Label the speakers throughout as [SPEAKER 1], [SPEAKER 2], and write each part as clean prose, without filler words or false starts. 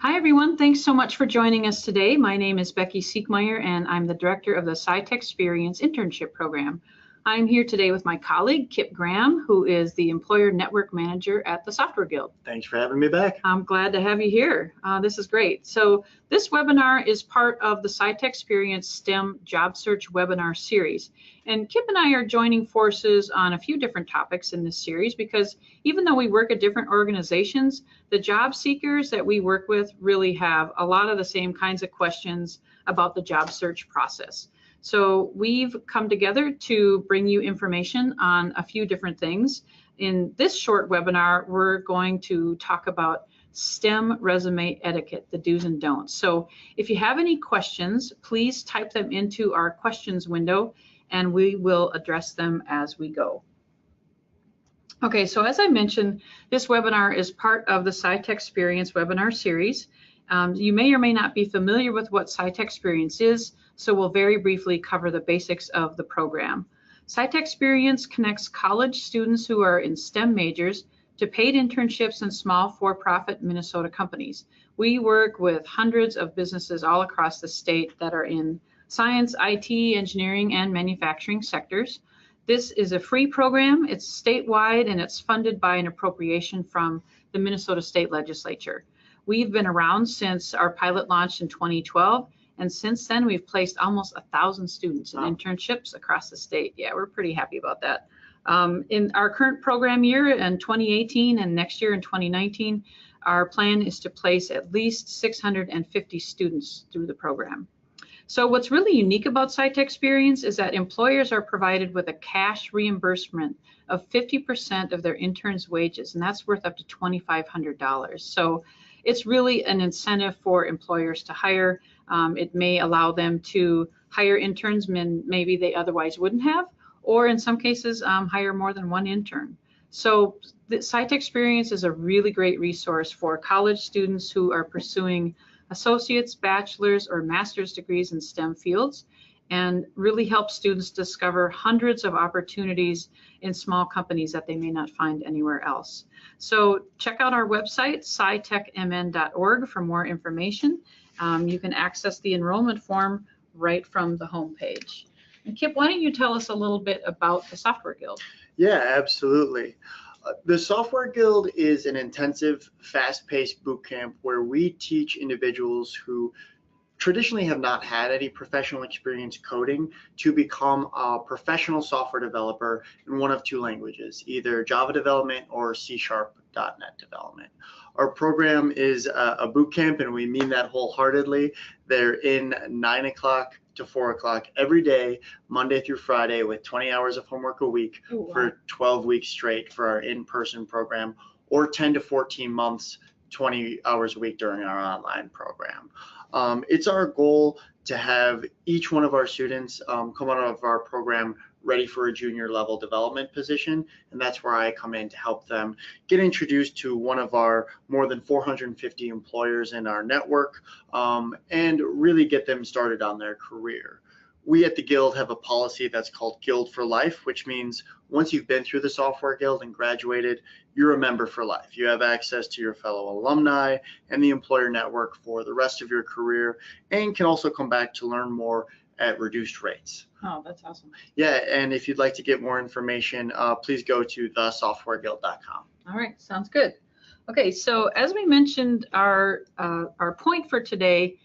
[SPEAKER 1] Hi, everyone. Thanks so much for joining us today. My name is Becky Siekmeyer, and I'm the director of the SciTechsperience internship program. I'm here today with my colleague, Kip Graham, who is the Employer Network Manager at the Software Guild.
[SPEAKER 2] Thanks for having me back.
[SPEAKER 1] I'm glad to have you here. This is great. So this webinar is part of the SciTechsperience STEM Job Search webinar series. And Kip and I are joining forces on a few different topics in this series because even though we work at different organizations, the job seekers that we work with really have a lot of the same kinds of questions about the job search process. So we've come together to bring you information on a few different things. In this short webinar, we're going to talk about STEM resume etiquette, the do's and don'ts. So if you have any questions, please type them into our questions window and we will address them as we go. Okay, so as I mentioned, this webinar is part of the SciTechsperience webinar series. You may or may not be familiar with what SciTechsperience is, so we'll very briefly cover the basics of the program. SciTechsperience connects college students who are in STEM majors to paid internships in small for-profit Minnesota companies. We work with hundreds of businesses all across the state that are in science, IT, engineering, and manufacturing sectors. This is a free program, it's statewide, and it's funded by an appropriation from the Minnesota State Legislature. We've been around since our pilot launched in 2012, and since then we've placed almost 1,000 students in internships across the state. Yeah, we're pretty happy about that. In our current program year in 2018 and next year in 2019, our plan is to place at least 650 students through the program. So what's really unique about SciTechsperience is that employers are provided with a cash reimbursement of 50% of their interns' wages, and that's worth up to $2,500. So it's really an incentive for employers to hire. It may allow them to hire interns maybe they otherwise wouldn't have, or in some cases hire more than one intern. So the SciTechsperience is a really great resource for college students who are pursuing associate's, bachelor's, or master's degrees in STEM fields, and really helps students discover hundreds of opportunities in small companies that they may not find anywhere else. So check out our website, scitechmn.org, for more information. You can access the enrollment form right from the homepage. And Kip, why don't you tell us a little bit about the Software Guild?
[SPEAKER 2] Yeah, absolutely. The Software Guild is an intensive, fast-paced boot camp where we teach individuals who traditionally have not had any professional experience coding to become a professional software developer in one of two languages, either Java development or C#.NET development. Our program is a boot camp, and we mean that wholeheartedly. They're in 9 o'clock to 4 o'clock every day, Monday through Friday, with 20 hours of homework a week for 12 weeks straight for our in-person program, or 10 to 14 months, 20 hours a week during our online program. It's our goal to have each one of our students come out of our program ready for a junior level development position, and that's where I come in to help them get introduced to one of our more than 450 employers in our network, and really get them started on their career. We at the Guild have a policy that's called Guild for Life, which means once you've been through the Software Guild and graduated, you're a member for life. You have access to your fellow alumni and the employer network for the rest of your career, and can also come back to learn more at reduced rates.
[SPEAKER 1] Oh, that's awesome.
[SPEAKER 2] Yeah, and if you'd like to get more information, please go to thesoftwareguild.com.
[SPEAKER 1] All right, sounds good. Okay, so as we mentioned, our point for today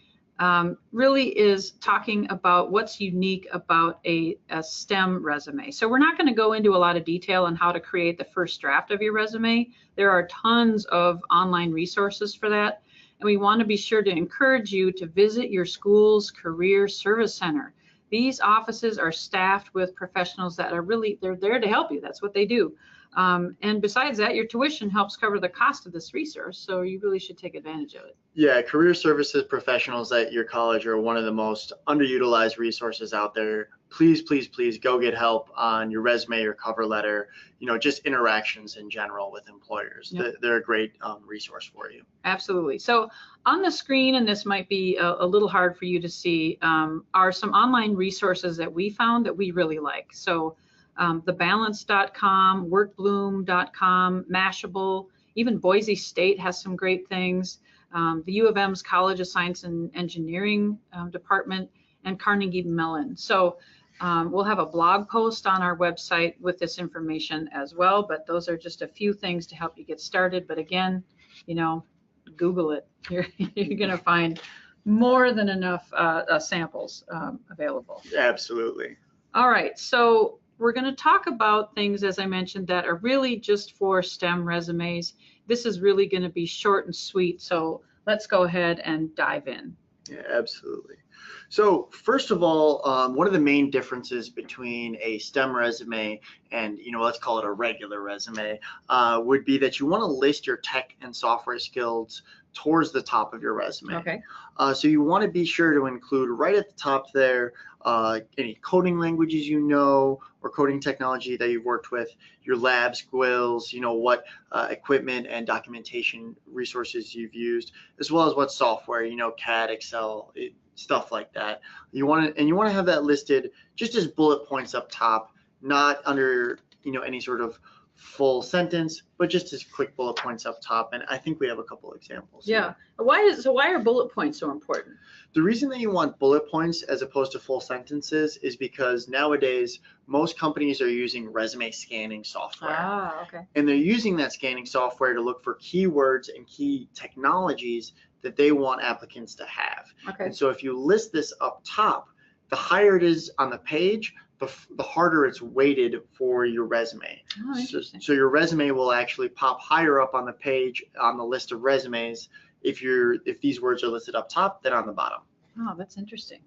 [SPEAKER 1] really is talking about what's unique about a STEM resume. So we're not going to go into a lot of detail on how to create the first draft of your resume. There are tons of online resources for that. And we want to be sure to encourage you to visit your school's career service center. These offices are staffed with professionals that are they're there to help you. That's what they do. And besides that, your tuition helps cover the cost of this resource, so you really should take advantage of it.
[SPEAKER 2] Yeah, career services professionals at your college are one of the most underutilized resources out there. Please, please, please go get help on your resume or cover letter, just interactions in general with employers. Yep. They're a great resource for you.
[SPEAKER 1] Absolutely. So on the screen, and this might be a little hard for you to see, are some online resources that we found that we really like. So thebalance.com, workbloom.com, Mashable, even Boise State has some great things. the U of M's College of Science and Engineering department, and Carnegie Mellon. So we'll have a blog post on our website with this information as well, but those are just a few things to help you get started. But again, Google it. You're going to find more than enough samples available.
[SPEAKER 2] Absolutely.
[SPEAKER 1] All right, so we're going to talk about things, as I mentioned, that are really just for STEM resumes. This is really going to be short and sweet, so let's go ahead and dive in.
[SPEAKER 2] Yeah, absolutely. So first of all, one of the main differences between a STEM resume and, let's call it a regular resume, would be that you want to list your tech and software skills towards the top of your resume.
[SPEAKER 1] Okay.
[SPEAKER 2] So you want to be sure to include right at the top there any coding languages or coding technology that you've worked with, your lab skills, what equipment and documentation resources you've used, as well as what software, CAD, Excel, stuff like that. You want to have that listed just as bullet points up top, not under any sort of full sentence, but just as quick bullet points up top. And I think we have a couple examples.
[SPEAKER 1] Yeah. Why are bullet points so important?
[SPEAKER 2] The reason that you want bullet points as opposed to full sentences is because nowadays most companies are using resume scanning software.
[SPEAKER 1] Ah, okay.
[SPEAKER 2] And they're using that scanning software to look for keywords and key technologies that they want applicants to have.
[SPEAKER 1] Okay.
[SPEAKER 2] And so if you list this up top, the higher it is on the page, the harder it's weighted for your resume.
[SPEAKER 1] Oh, interesting.
[SPEAKER 2] So your resume will actually pop higher up on the page on the list of resumes if these words are listed up top than on the bottom.
[SPEAKER 1] Oh, that's interesting.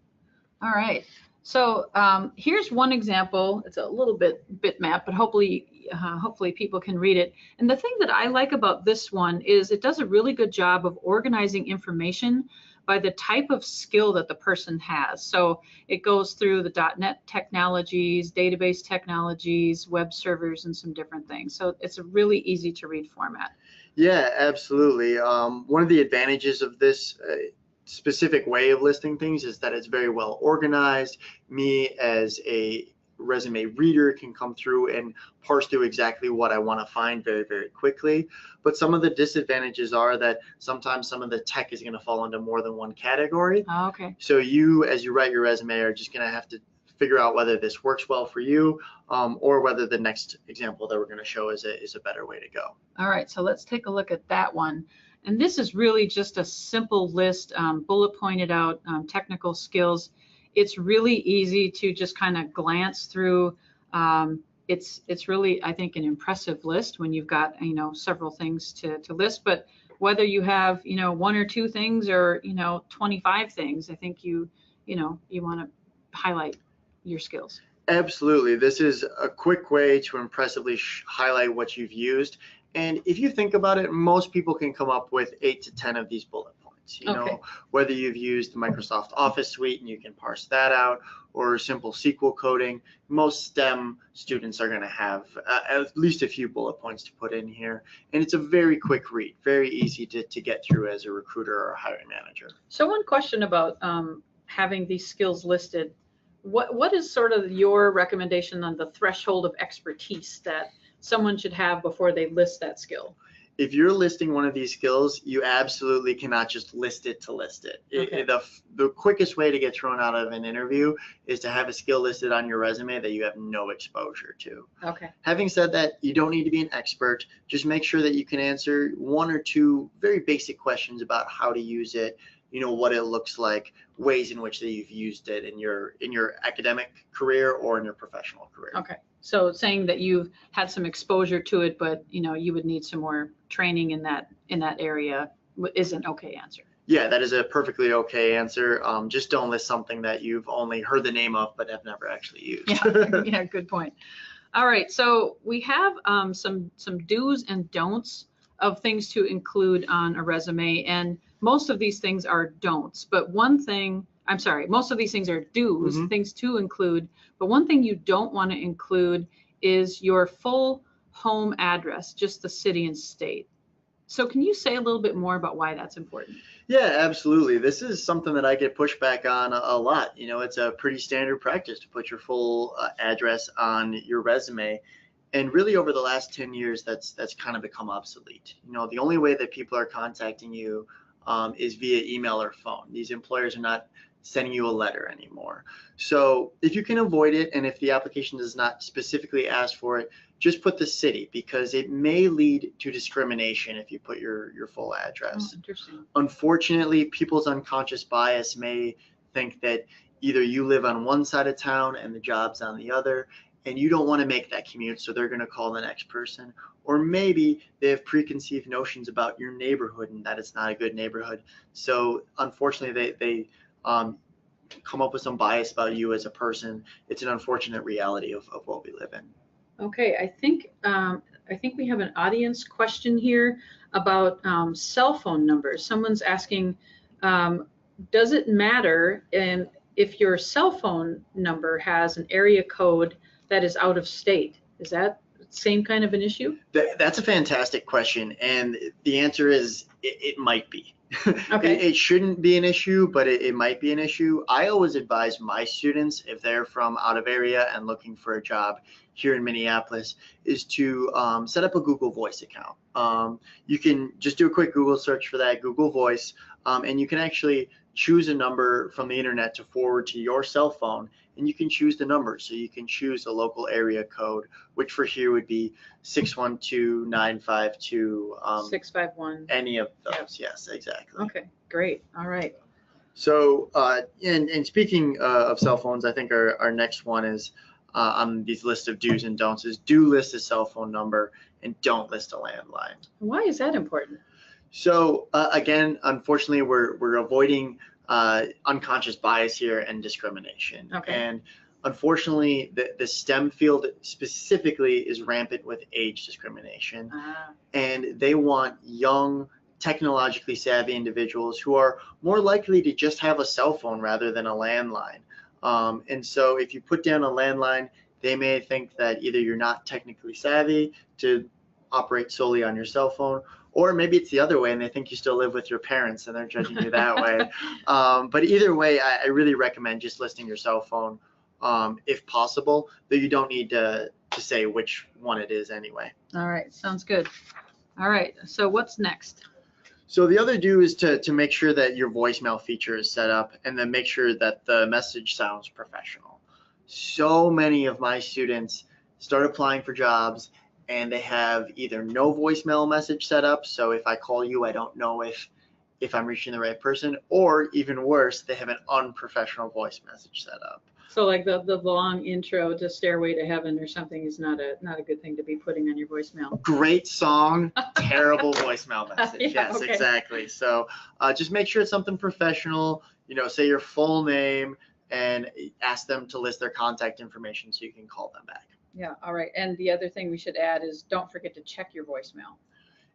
[SPEAKER 1] All right. So here's one example. It's a little bit bitmap, but hopefully people can read it. And the thing that I like about this one is it does a really good job of organizing information by the type of skill that the person has. So it goes through the .NET technologies, database technologies, web servers, and some different things. So it's a really easy to read format.
[SPEAKER 2] Yeah, absolutely. One of the advantages of this specific way of listing things is that it's very well organized. Me as a resume reader can come through and parse through exactly what I want to find very, very quickly. But some of the disadvantages are that sometimes some of the tech is going to fall into more than one category.
[SPEAKER 1] Oh, okay.
[SPEAKER 2] So you, as you write your resume, are just going to have to figure out whether this works well for you or whether the next example that we're going to show is a better way to go.
[SPEAKER 1] All right, so let's take a look at that one. And this is really just a simple list, bullet pointed out technical skills. It's really easy to just kind of glance through. It's really, I think, an impressive list when you've got, several things to list. But whether you have, one or two things or, 25 things, I think you want to highlight your skills.
[SPEAKER 2] Absolutely. This is a quick way to impressively highlight what you've used. And if you think about it, most people can come up with 8 to 10 of these bullet points.
[SPEAKER 1] Okay.
[SPEAKER 2] Whether you've used the Microsoft Office suite and you can parse that out, or simple SQL coding, most STEM students are going to have at least a few bullet points to put in here. And it's a very quick read, very easy to get through as a recruiter or a hiring manager.
[SPEAKER 1] So one question about having these skills listed. What is sort of your recommendation on the threshold of expertise that someone should have before they list that skill?
[SPEAKER 2] If you're listing one of these skills, you absolutely cannot just list it to list it.
[SPEAKER 1] Okay.
[SPEAKER 2] The quickest way to get thrown out of an interview is to have a skill listed on your resume that you have no exposure to.
[SPEAKER 1] Okay.
[SPEAKER 2] Having said that, you don't need to be an expert. Just make sure that you can answer one or two very basic questions about how to use it, what it looks like, ways in which that you've used it in your academic career or in your professional career.
[SPEAKER 1] Okay. So saying that you've had some exposure to it, but you would need some more training in that area is an okay answer.
[SPEAKER 2] Yeah, that is a perfectly okay answer. Just don't list something that you've only heard the name of but have never actually used.
[SPEAKER 1] Yeah, good point. All right, so we have some do's and don'ts of things to include on a resume, and most of these things are don'ts, but most of these things are do's, things to include, but one thing you don't want to include is your full home address, just the city and state. So can you say a little bit more about why that's important?
[SPEAKER 2] Yeah, absolutely. This is something that I get pushback on a lot. It's a pretty standard practice to put your full address on your resume. And really over the last 10 years, that's kind of become obsolete. The only way that people are contacting you is via email or phone. These employers are not sending you a letter anymore. So if you can avoid it, and if the application does not specifically ask for it, just put the city, because it may lead to discrimination if you put your full address.
[SPEAKER 1] Oh, interesting.
[SPEAKER 2] Unfortunately, people's unconscious bias may think that either you live on one side of town and the job's on the other, and you don't want to make that commute, so they're going to call the next person. Or maybe they have preconceived notions about your neighborhood and that it's not a good neighborhood. So unfortunately, they come up with some bias about you as a person. It's an unfortunate reality of what we live in.
[SPEAKER 1] Okay, I think we have an audience question here about cell phone numbers. Someone's asking, does it matter if your cell phone number has an area code that is out of state? Is that the same kind of an issue?
[SPEAKER 2] That's a fantastic question, and the answer is it might be.
[SPEAKER 1] Okay.
[SPEAKER 2] It shouldn't be an issue, but it might be an issue. I always advise my students, if they're from out of area and looking for a job here in Minneapolis, is to set up a Google Voice account. You can just do a quick Google search for that, Google Voice, and you can actually choose a number from the internet to forward to your cell phone, and you can choose the number. So you can choose a local area code, which for here would be 612-952.
[SPEAKER 1] 651.
[SPEAKER 2] Any of those, yes, exactly.
[SPEAKER 1] Okay, great. All right.
[SPEAKER 2] So, and speaking of cell phones, I think our next one is on these list of do's and don'ts is do list a cell phone number and don't list a landline.
[SPEAKER 1] Why is that important?
[SPEAKER 2] So again, unfortunately, we're avoiding unconscious bias here and discrimination.
[SPEAKER 1] Okay.
[SPEAKER 2] And unfortunately, the STEM field specifically is rampant with age discrimination. And they want young, technologically savvy individuals who are more likely to just have a cell phone rather than a landline. And so if you put down a landline, they may think that either you're not technically savvy to operate solely on your cell phone, or maybe it's the other way and they think you still live with your parents and they're judging you that way. But either way, I really recommend just listing your cell phone if possible, though you don't need to say which one it is anyway.
[SPEAKER 1] All right, sounds good. All right, so what's next?
[SPEAKER 2] So the other do is to make sure that your voicemail feature is set up, and then make sure that the message sounds professional. So many of my students start applying for jobs and they have either no voicemail message set up, so if I call you, I don't know if I'm reaching the right person, or even worse, they have an unprofessional voice message set up.
[SPEAKER 1] So like the long intro to Stairway to Heaven or something is not a good thing to be putting on your voicemail.
[SPEAKER 2] Great song, terrible voicemail message.
[SPEAKER 1] Yeah,
[SPEAKER 2] yes,
[SPEAKER 1] okay.
[SPEAKER 2] Exactly. So just make sure it's something professional. Say your full name and ask them to list their contact information so you can call them back.
[SPEAKER 1] Yeah, all right. And the other thing we should add is don't forget to check your voicemail.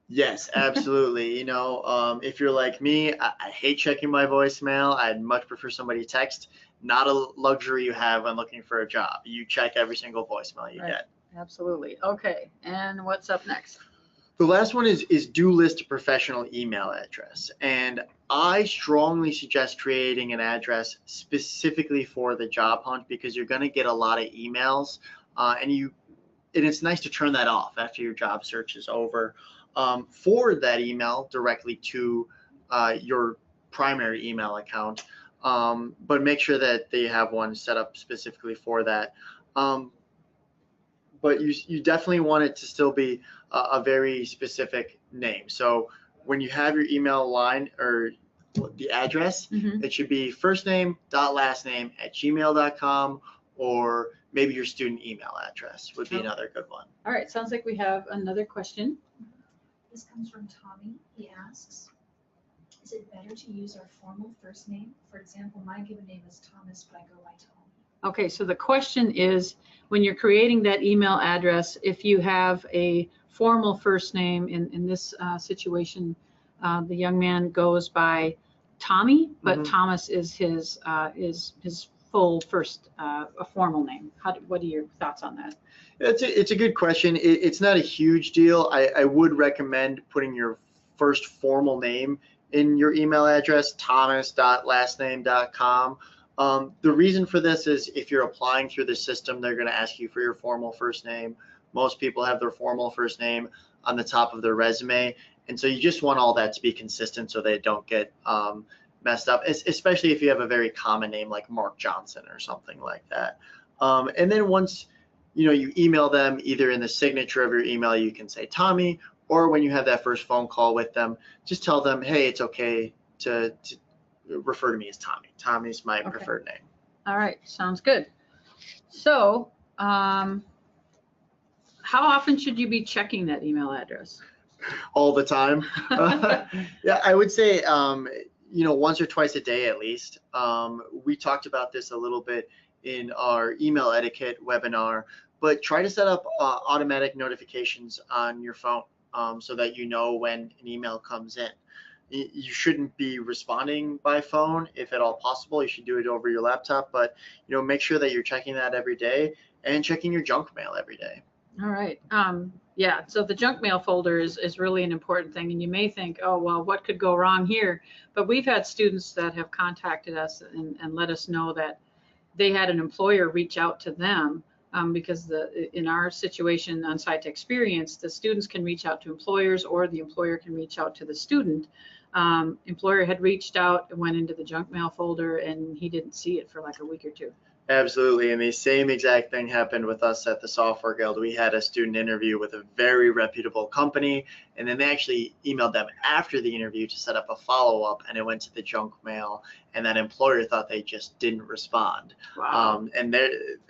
[SPEAKER 2] Yes, absolutely. If you're like me, I hate checking my voicemail. I'd much prefer somebody text. Not a luxury you have when looking for a job. You check every single voicemail you get.
[SPEAKER 1] Absolutely. Okay, and what's up next?
[SPEAKER 2] The last one is do list a professional email address. And I strongly suggest creating an address specifically for the job hunt, because you're going to get a lot of emails. And it's nice to turn that off after your job search is over. Forward that email directly to your primary email account, but make sure that they have one set up specifically for that. But you definitely want it to still be a very specific name. So when you have your email line or the address, it should be firstname.lastname@gmail.com, or maybe your student email address would be another good one.
[SPEAKER 1] All right, sounds like we have another question.
[SPEAKER 3] This comes from Tommy. He asks, is it better to use our formal first name? For example, my given name is Thomas, but I go by Tommy.
[SPEAKER 1] Okay, so the question is, when you're creating that email address, if you have a formal first name, in this situation, the young man goes by Tommy, but Thomas is his full first, a formal name. What are your thoughts on that?
[SPEAKER 2] It's a good question. It's not a huge deal. I would recommend putting your first formal name in your email address, thomas.lastname.com. The reason for this is if you're applying through the system, they're going to ask you for your formal first name. Most people have their formal first name on the top of their resume, And so you just want all that to be consistent so they don't get messed up, especially if you have a very common name like Mark Johnson or something like that. And then once you email them, either in the signature of your email you can say Tommy, or when you have that first phone call with them, just tell them, hey, it's okay to refer to me as Tommy. Tommy's my preferred name.
[SPEAKER 1] All right, sounds good. So how often should you be checking that email address?
[SPEAKER 2] All the time. Yeah, I would say once or twice a day at least. We talked about this a little bit in our email etiquette webinar, but try to set up automatic notifications on your phone so that you know when an email comes in. You shouldn't be responding by phone if at all possible. You should do it over your laptop, but make sure that you're checking that every day and checking your junk mail every day.
[SPEAKER 1] All right. Yeah, so the junk mail folder is really an important thing, and you may think, oh, well, what could go wrong here? But we've had students that have contacted us and let us know that they had an employer reach out to them because in our situation on SciTechsperience, the students can reach out to employers or the employer can reach out to the student. Employer had reached out and went into the junk mail folder, and he didn't see it for like a week or two.
[SPEAKER 2] Absolutely, and the same exact thing happened with us at the Software Guild. We had a student interview with a very reputable company, and then they actually emailed them after the interview to set up a follow-up, and it went to the junk mail, and that employer thought they just didn't respond.
[SPEAKER 1] Wow.
[SPEAKER 2] And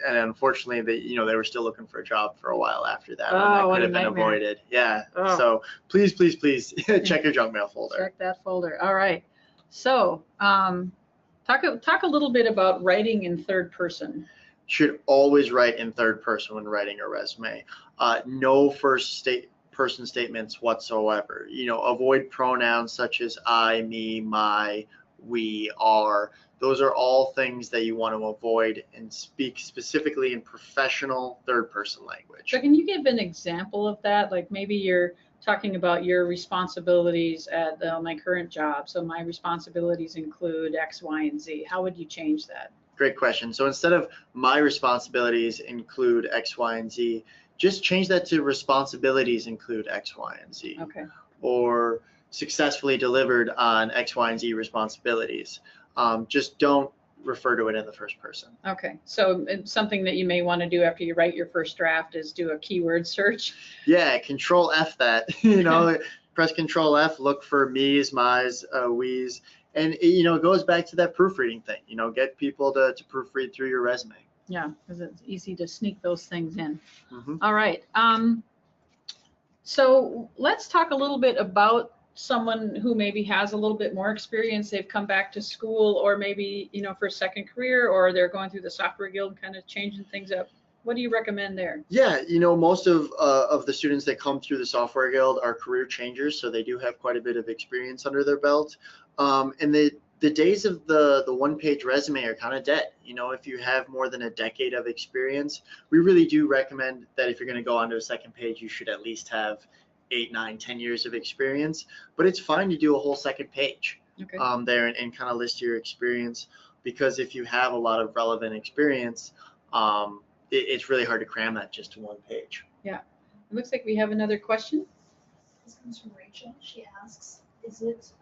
[SPEAKER 2] unfortunately, they were still looking for a job for a while after that.
[SPEAKER 1] Oh,
[SPEAKER 2] that
[SPEAKER 1] what
[SPEAKER 2] could
[SPEAKER 1] a
[SPEAKER 2] have been
[SPEAKER 1] nightmare.
[SPEAKER 2] avoided. Yeah.
[SPEAKER 1] Oh.
[SPEAKER 2] So please check your junk mail folder.
[SPEAKER 1] Check that folder. All right. So talk a little bit about writing in third person.
[SPEAKER 2] Should always write in third person when writing a resume. No first person statements whatsoever. Avoid pronouns such as I, me, my, we, our. Those are all things that you want to avoid and speak specifically in professional third person language.
[SPEAKER 1] So can you give an example of that? Like maybe you're talking about your responsibilities at my current job. So my responsibilities include X, Y, and Z. How would you change that?
[SPEAKER 2] Great question. So instead of my responsibilities include X, Y, and Z, just change that to responsibilities include X, Y, and Z.
[SPEAKER 1] Okay.
[SPEAKER 2] Or successfully delivered on X, Y, and Z responsibilities. Just don't refer to it in the first person.
[SPEAKER 1] Okay, so something that you may want to do after you write your first draft is do a keyword search.
[SPEAKER 2] Yeah, Control F that. Press Control F, look for me's, my's, we's, and it goes back to that proofreading thing. Get people to proofread through your resume.
[SPEAKER 1] Yeah, because it's easy to sneak those things in.
[SPEAKER 2] Mm-hmm.
[SPEAKER 1] All right. So let's talk a little bit about someone who maybe has a little bit more experience. They've come back to school, or maybe for a second career, or they're going through the Software Guild and kind of changing things up. What do you recommend there?
[SPEAKER 2] Yeah, most of the students that come through the Software Guild are career changers, so they do have quite a bit of experience under their belt. And the days of the one-page resume are kind of dead. If you have more than a decade of experience, we really do recommend that if you're going to go onto a second page, you should at least have 8, 9, 10 years of experience. But it's fine to do a whole second page there and kind of list your experience, because if you have a lot of relevant experience, it's really hard to cram that just to one page.
[SPEAKER 1] Yeah. It looks like we have another question.
[SPEAKER 3] This comes from Rachel. She asks, is it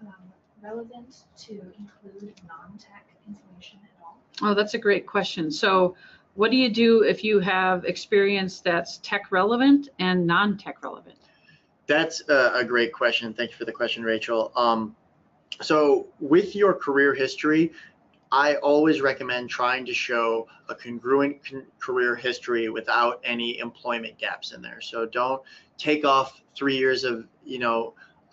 [SPEAKER 3] relevant to include non-tech information at all?
[SPEAKER 1] Oh, that's a great question. So what do you do if you have experience that's tech relevant and non-tech relevant?
[SPEAKER 2] That's a great question. Thank you for the question, Rachel. So with your career history, I always recommend trying to show a congruent career history without any employment gaps in there. So don't take off 3 years of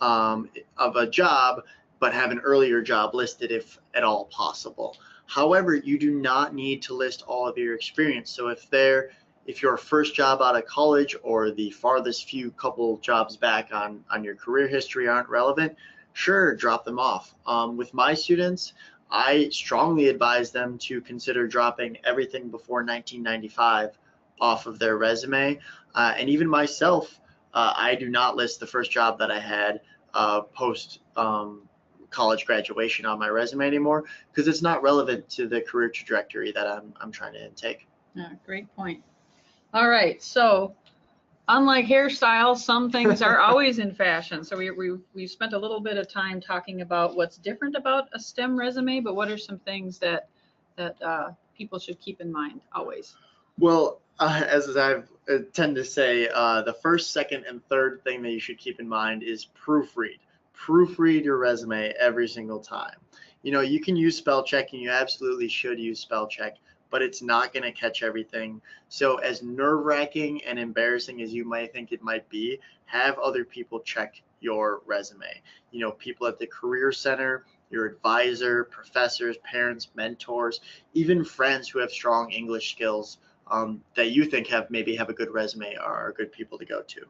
[SPEAKER 2] a job, but have an earlier job listed if at all possible. However, you do not need to list all of your experience. So if your first job out of college or the farthest few couple jobs back on your career history aren't relevant, sure, drop them off. With my students, I strongly advise them to consider dropping everything before 1995 off of their resume. And even myself, I do not list the first job that I had post college graduation on my resume anymore, because it's not relevant to the career trajectory that I'm trying to take.
[SPEAKER 1] Yeah, great point. All right, so unlike hairstyles, some things are always in fashion. So we spent a little bit of time talking about what's different about a STEM resume, but what are some things that people should keep in mind always?
[SPEAKER 2] Well, as I've tend to say, the first, second, and third thing that you should keep in mind is proofread. Proofread your resume every single time. You know, you can use spell check, and you absolutely should use spell check, but it's not going to catch everything. So as nerve-wracking and embarrassing as you might think it might be, have other people check your resume. You know, people at the Career Center, your advisor, professors, parents, mentors, even friends who have strong English skills that you think maybe have a good resume are good people to go to.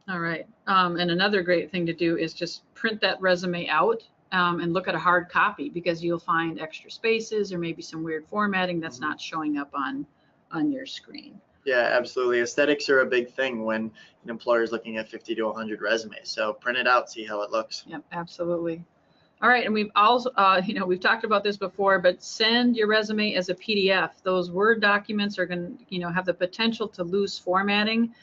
[SPEAKER 1] All right. And another great thing to do is just print that resume out and look at a hard copy, because you'll find extra spaces or maybe some weird formatting that's not showing up on your screen.
[SPEAKER 2] Yeah, absolutely. Aesthetics are a big thing when an employer is looking at 50 to 100 resumes. So print it out, see how it looks.
[SPEAKER 1] Yep, absolutely. All right, and we've also, we've talked about this before, but send your resume as a PDF. Those Word documents are going to, have the potential to lose formatting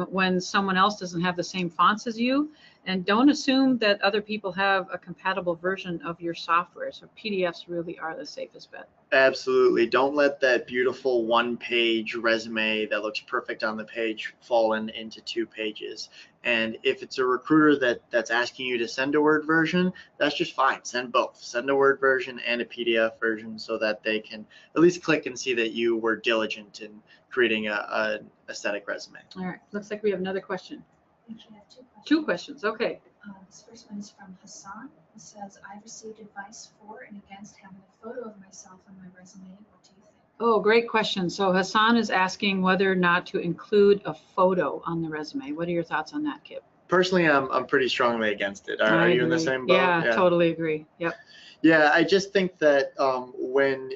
[SPEAKER 1] when someone else doesn't have the same fonts as you. And don't assume that other people have a compatible version of your software. So PDFs really are the safest bet.
[SPEAKER 2] Absolutely. Don't let that beautiful one-page resume that looks perfect on the page fall into 2 pages. And if it's a recruiter that's asking you to send a Word version, that's just fine. Send both. Send a Word version and a PDF version so that they can at least click and see that you were diligent in creating an aesthetic resume.
[SPEAKER 1] All right. Looks like we have another question.
[SPEAKER 3] We actually have 2 questions.
[SPEAKER 1] 2 questions. Okay.
[SPEAKER 3] This first one is from Hassan. He says, I've received advice for and against having a photo of myself on my resume. What do you think?
[SPEAKER 1] Oh, great question. So Hassan is asking whether or not to include a photo on the resume. What are your thoughts on that, Kip?
[SPEAKER 2] Personally, I'm pretty strongly against it. Are you in the same boat?
[SPEAKER 1] Yeah, totally agree. Yep.
[SPEAKER 2] Yeah, I just think that when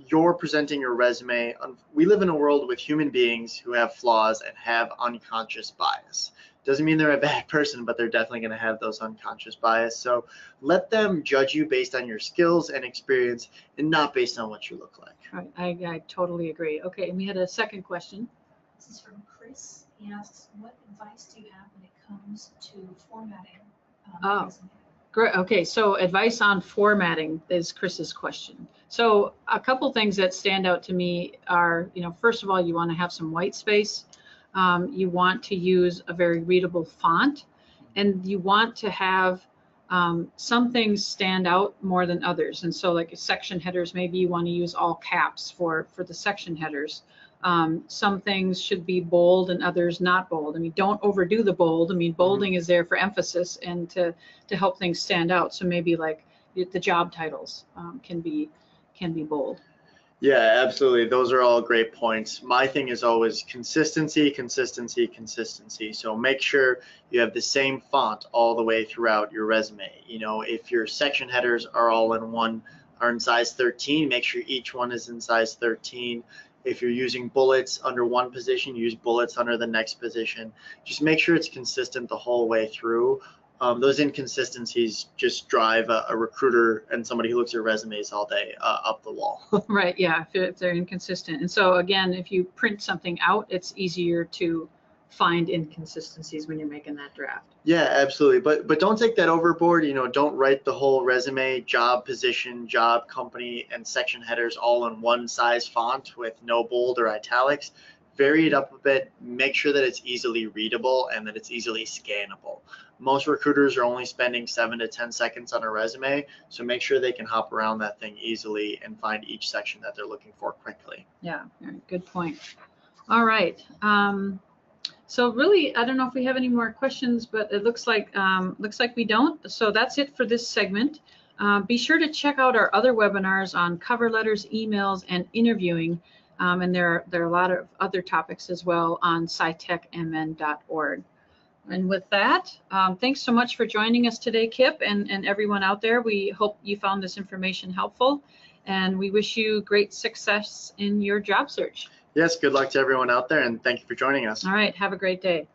[SPEAKER 2] you're presenting your resume, we live in a world with human beings who have flaws and have unconscious bias. Doesn't mean they're a bad person, but they're definitely going to have those unconscious bias. So let them judge you based on your skills and experience and not based on what you look like.
[SPEAKER 1] Right. I totally agree. Okay, and we had a second question.
[SPEAKER 3] This is from Chris. He asks, what advice do you have when it comes to formatting a resume?
[SPEAKER 1] Great. Okay, so advice on formatting is Chris's question. So a couple things that stand out to me are, first of all, you want to have some white space. You want to use a very readable font, and you want to have some things stand out more than others. And so like section headers, maybe you want to use all caps for the section headers. Some things should be bold and others not bold. I mean, don't overdo the bold. I mean, bolding is there for emphasis and to help things stand out. So maybe like the job titles can be bold.
[SPEAKER 2] Yeah, absolutely. Those are all great points. My thing is always consistency, consistency, consistency. So make sure you have the same font all the way throughout your resume. If your section headers are all are in size 13, make sure each one is in size 13. If you're using bullets under one position, use bullets under the next position. Just make sure it's consistent the whole way through. Those inconsistencies just drive a recruiter and somebody who looks at resumes all day up the wall.
[SPEAKER 1] Right, yeah, if they're inconsistent. And so again, if you print something out, it's easier to find inconsistencies when you're making that draft.
[SPEAKER 2] Yeah, absolutely. But don't take that overboard. Don't write the whole resume, job position, job company, and section headers all in one size font with no bold or italics. Vary it up a bit, make sure that it's easily readable and that it's easily scannable. Most recruiters are only spending 7 to 10 seconds on a resume, so make sure they can hop around that thing easily and find each section that they're looking for quickly.
[SPEAKER 1] Yeah, good point. All right. So really, I don't know if we have any more questions, but it looks like we don't. So that's it for this segment. Be sure to check out our other webinars on cover letters, emails, and interviewing. And there are a lot of other topics as well on scitechmn.org. And with that, thanks so much for joining us today, Kip, and everyone out there. We hope you found this information helpful, and we wish you great success in your job search.
[SPEAKER 2] Yes, good luck to everyone out there, and thank you for joining us.
[SPEAKER 1] All right, have a great day.